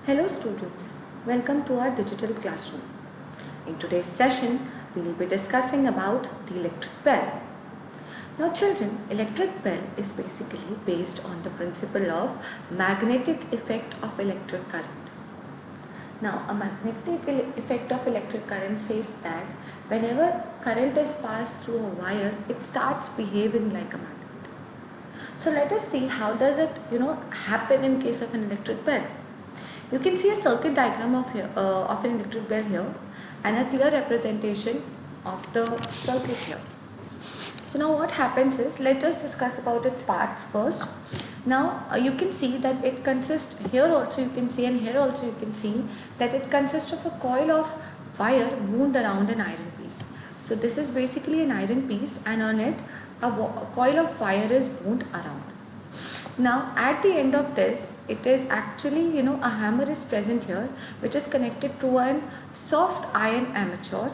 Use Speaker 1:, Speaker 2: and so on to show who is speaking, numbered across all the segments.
Speaker 1: Hello students, welcome to our digital classroom. In today's session, we will be discussing about the electric bell. Now children, electric bell is basically based on the principle of magnetic effect of electric current. Now a magnetic effect of electric current says that whenever current is passed through a wire, it starts behaving like a magnet. So let us see how does it happen in case of an electric bell. You can see a circuit diagram of an electric bell here and a clear representation of the circuit here. So now what happens is, let us discuss about its parts first. Now you can see that it consists, here also you can see and here also you can see that it consists of a coil of wire wound around an iron piece. So this is basically an iron piece and on it a coil of wire is wound around. Now at the end of this, it is actually a hammer is present here which is connected to a soft iron armature,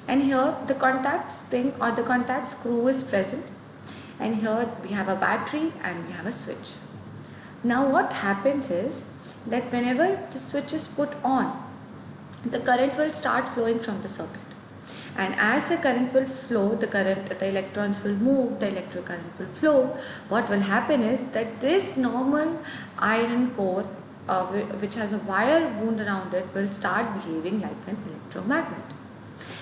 Speaker 1: and here the contact spring or the contact screw is present, and here we have a battery and we have a switch. Now what happens is that whenever the switch is put on, the current will start flowing from the circuit. And as the current will flow, the electrons will move, the electric current will flow. What will happen is that this normal iron core which has a wire wound around it will start behaving like an electromagnet.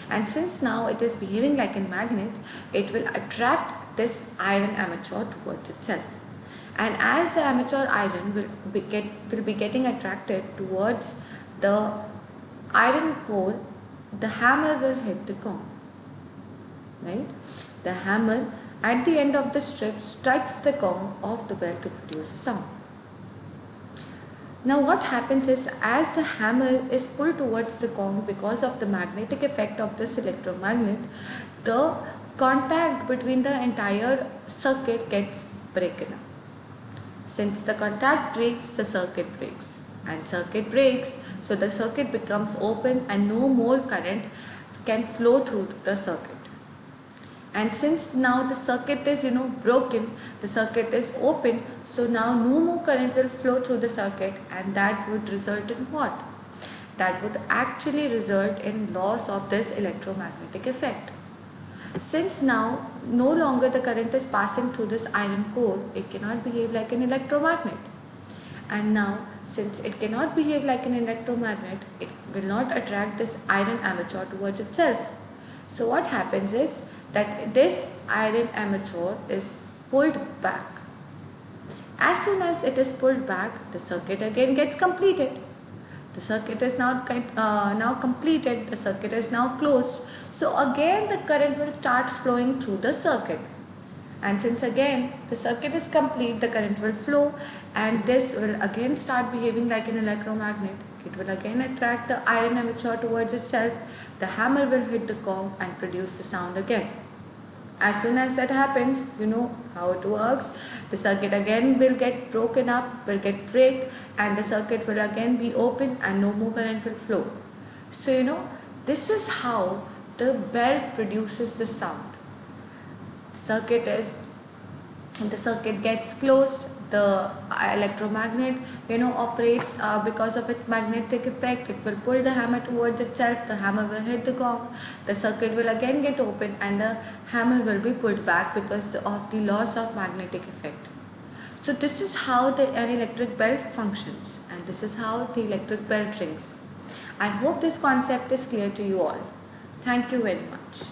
Speaker 1: And since now it is behaving like a magnet, it will attract this iron armature towards itself. And as the armature iron will be getting attracted towards the iron core, the hammer will hit the gong, right? The hammer at the end of the strip strikes the gong of the bell to produce a sound. Now what happens is, as the hammer is pulled towards the gong because of the magnetic effect of this electromagnet, the contact between the entire circuit gets broken up. Since the contact breaks, the circuit breaks. And circuit breaks, so the circuit becomes open and no more current can flow through the circuit. And since now the circuit is broken, the circuit is open, so now no more current will flow through the circuit, and that would result in what? That would actually result in loss of this electromagnetic effect. Since now no longer the current is passing through this iron core, it cannot behave like an electromagnet. And now since it cannot behave like an electromagnet, it will not attract this iron armature towards itself. So what happens is that this iron armature is pulled back. As soon as it is pulled back, the circuit again gets completed. The circuit is now completed, the circuit is now closed. So again the current will start flowing through the circuit. And since again the circuit is complete, the current will flow, and this will again start behaving like an electromagnet. It will again attract the iron armature towards itself. The hammer will hit the gong and produce the sound again. As soon as that happens, you know how it works. The circuit again will get broken up, will get break, and the circuit will again be open and no more current will flow. So this is how the bell produces the sound. The circuit gets closed, the electromagnet operates because of its magnetic effect. It will pull the hammer towards itself, the hammer will hit the gong, the circuit will again get open, and the hammer will be pulled back because of the loss of magnetic effect. So this is how an electric bell functions, and this is how the electric bell rings. I hope this concept is clear to you all. Thank you very much.